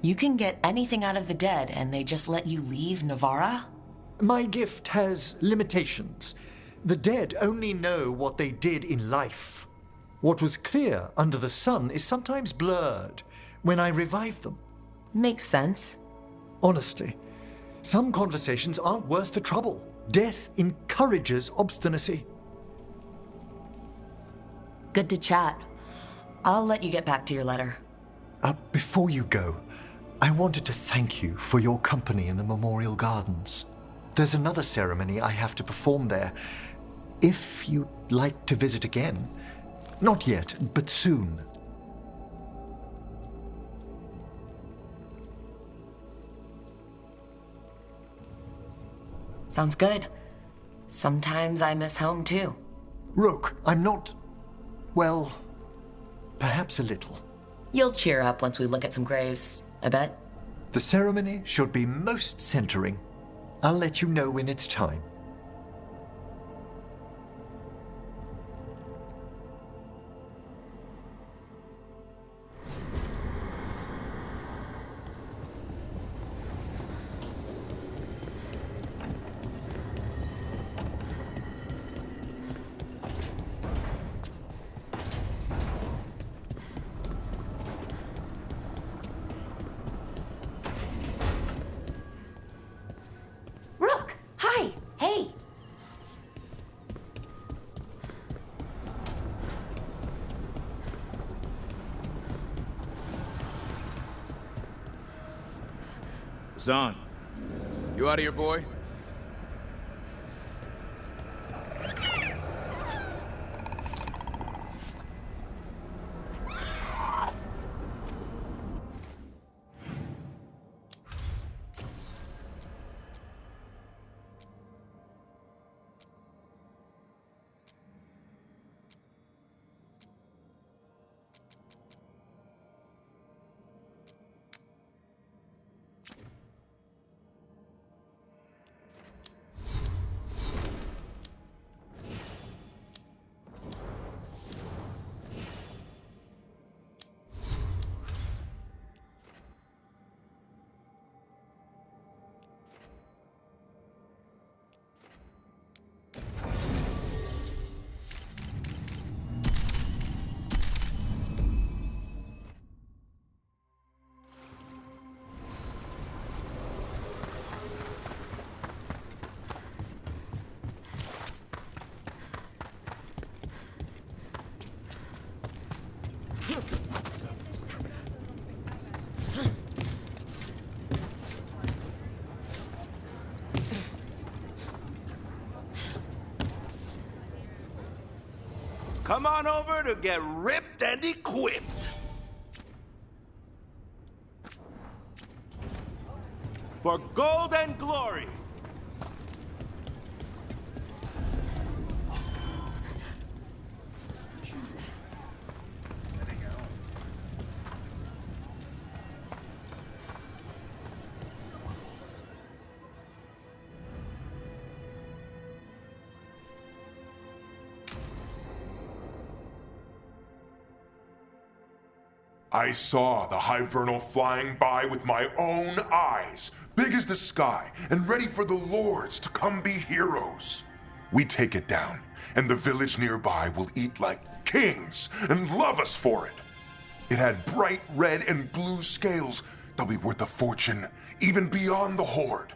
You can get anything out of the dead and they just let you leave Navarra? My gift has limitations. The dead only know what they did in life. What was clear under the sun is sometimes blurred when I revive them. Makes sense. Honestly, some conversations aren't worth the trouble. Death encourages obstinacy. Good to chat. I'll let you get back to your letter. Before you go, I wanted to thank you for your company in the Memorial Gardens. There's another ceremony I have to perform there. If you'd like to visit again. Not yet, but soon. Sounds good. Sometimes I miss home too. Rook, I'm not... well, perhaps a little. You'll cheer up once we look at some graves, I bet. The ceremony should be most centering. I'll let you know when it's time. Zahn, you out of here, boy? Come on over to get ripped and equipped. For gold and glory. I saw the Hivernal flying by with my own eyes, big as the sky, and ready for the lords to come be heroes. We take it down, and the village nearby will eat like kings and love us for it. It had bright red and blue scales. They'll be worth a fortune, even beyond the Horde.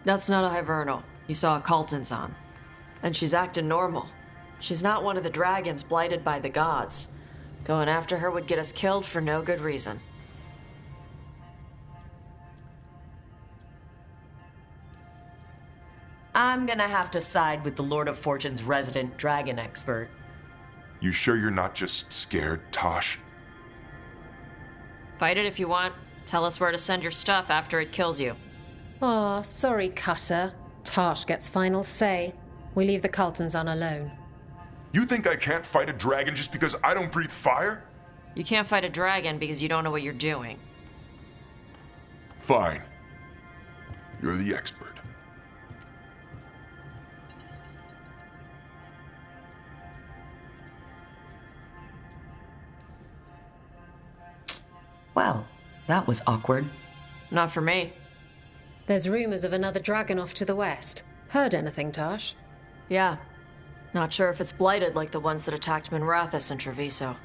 That's not a Hivernal. You saw a Calton's on. And she's acting normal. She's not one of the dragons blighted by the gods. Going after her would get us killed for no good reason. I'm gonna have to side with the Lord of Fortune's resident dragon expert. You sure you're not just scared, Tosh? Fight it if you want. Tell us where to send your stuff after it kills you. Aw, sorry, Cutter. Tosh gets final say. We leave the Caltons on alone. You think I can't fight a dragon just because I don't breathe fire? You can't fight a dragon because you don't know what you're doing. Fine. You're the expert. Well, that was awkward. Not for me. There's rumors of another dragon off to the west. Heard anything, Tosh? Yeah. Not sure if it's blighted like the ones that attacked Minrathous and Treviso.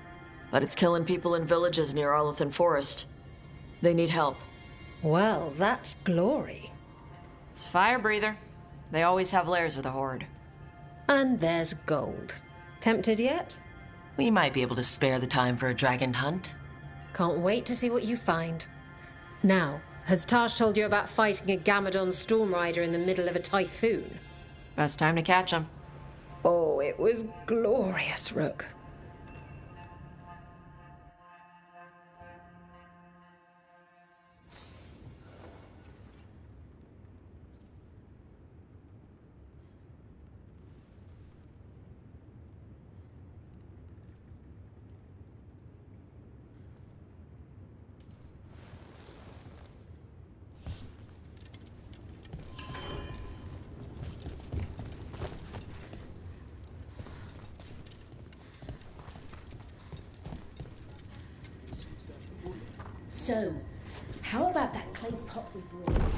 But it's killing people in villages near Arlethan Forest. They need help. Well, that's glory. It's a fire breather. They always have lairs with a horde. And there's gold. Tempted yet? We might be able to spare the time for a dragon hunt. Can't wait to see what you find. Now, has Tosh told you about fighting a Gamadon Stormrider in the middle of a typhoon? Best time to catch him. Oh, it was glorious, Rook. So, how about that clay pot we brought?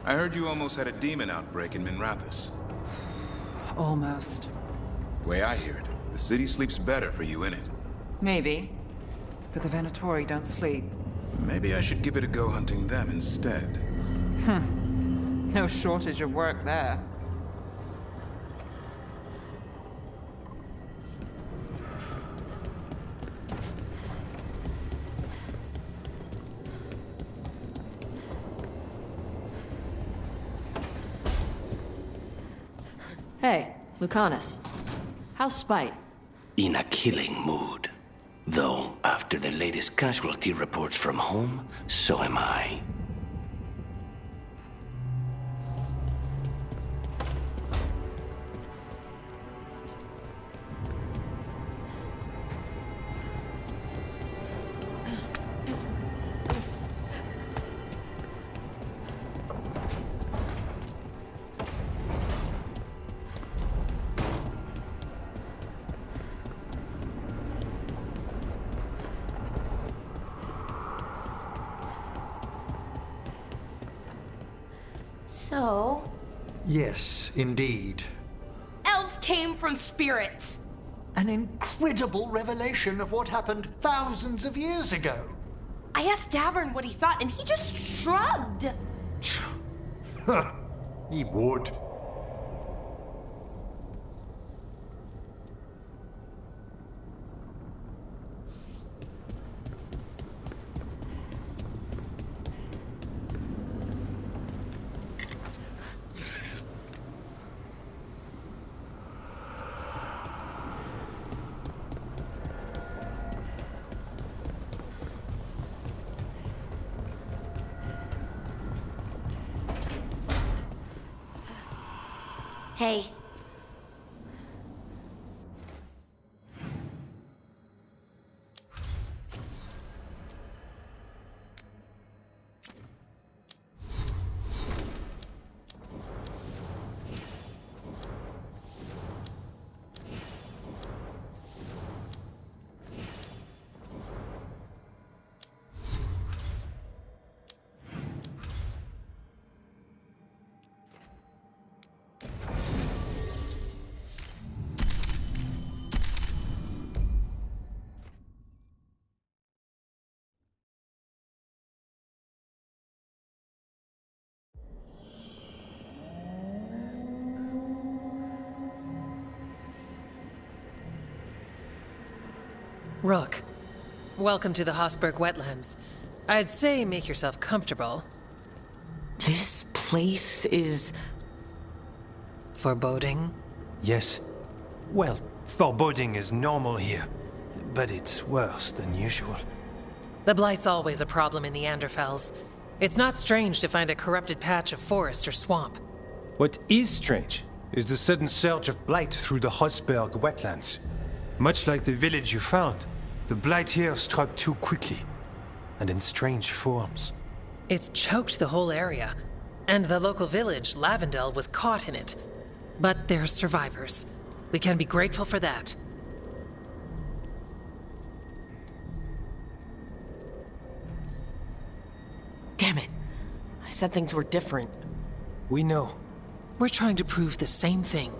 I heard you almost had a demon outbreak in Minrathous. Almost. Way I hear it, the city sleeps better for you in it. Maybe. But the Venatori don't sleep. Maybe I should give it a go hunting them instead. No shortage of work there. Hey, Lucanus. How's Spite? In a killing mood. Though, after the latest casualty reports from home, so am I. So? Yes, indeed. Elves came from spirits. An incredible revelation of what happened thousands of years ago. I asked Davern what he thought, and he just shrugged. He would. Hey. Rook, welcome to the Hosberg wetlands. I'd say make yourself comfortable. This place is... foreboding? Yes. Well, foreboding is normal here, but it's worse than usual. The Blight's always a problem in the Anderfels. It's not strange to find a corrupted patch of forest or swamp. What is strange is the sudden surge of blight through the Hosberg wetlands. Much like the village you found, the blight here struck too quickly, and in strange forms. It's choked the whole area, and the local village, Lavendel, was caught in it. But they're survivors. We can be grateful for that. Damn it. I said things were different. We know. We're trying to prove the same thing.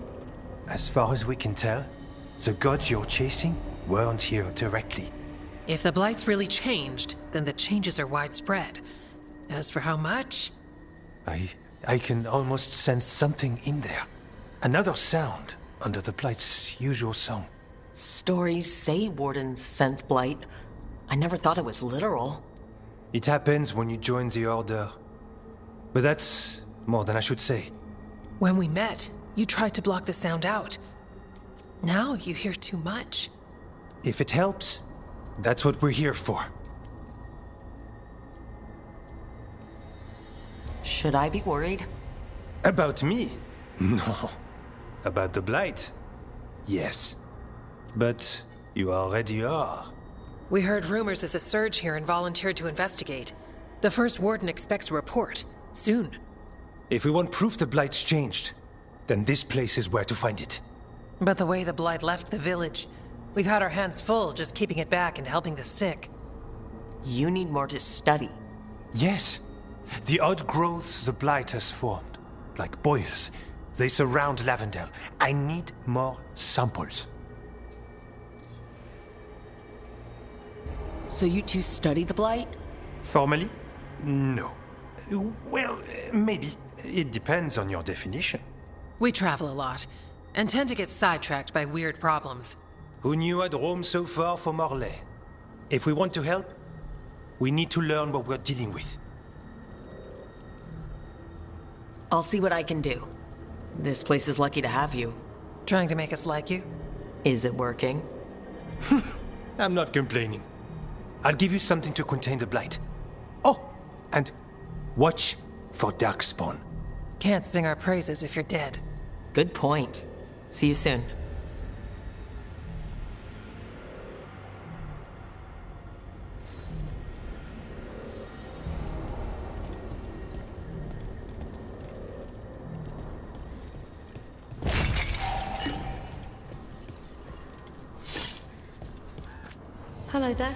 As far as we can tell, the gods you're chasing weren't here directly. If the Blight's really changed, then the changes are widespread. As for how much... I can almost sense something in there. Another sound under the Blight's usual song. Stories say wardens sense blight. I never thought it was literal. It happens when you join the Order. But that's more than I should say. When we met, you tried to block the sound out. Now you hear too much. If it helps, that's what we're here for. Should I be worried? About me? No. About the Blight? Yes. But you already are. We heard rumors of the surge here and volunteered to investigate. The first warden expects a report. Soon. If we want proof the Blight's changed, then this place is where to find it. But the way the Blight left the village, we've had our hands full just keeping it back and helping the sick. You need more to study. Yes. The odd growths the Blight has formed, like boils, they surround Lavendel. I need more samples. So you two study the Blight? Formally? No. Well, maybe. It depends on your definition. We travel a lot, and tend to get sidetracked by weird problems. Who knew I'd roam so far for Morlaix? If we want to help, we need to learn what we're dealing with. I'll see what I can do. This place is lucky to have you. Trying to make us like you? Is it working? I'm not complaining. I'll give you something to contain the Blight. Oh, and watch for Darkspawn. Can't sing our praises if you're dead. Good point. See you soon. Hello there.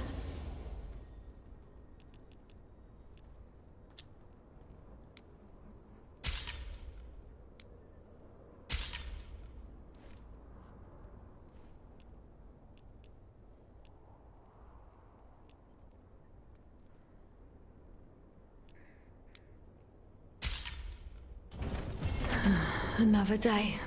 Another day.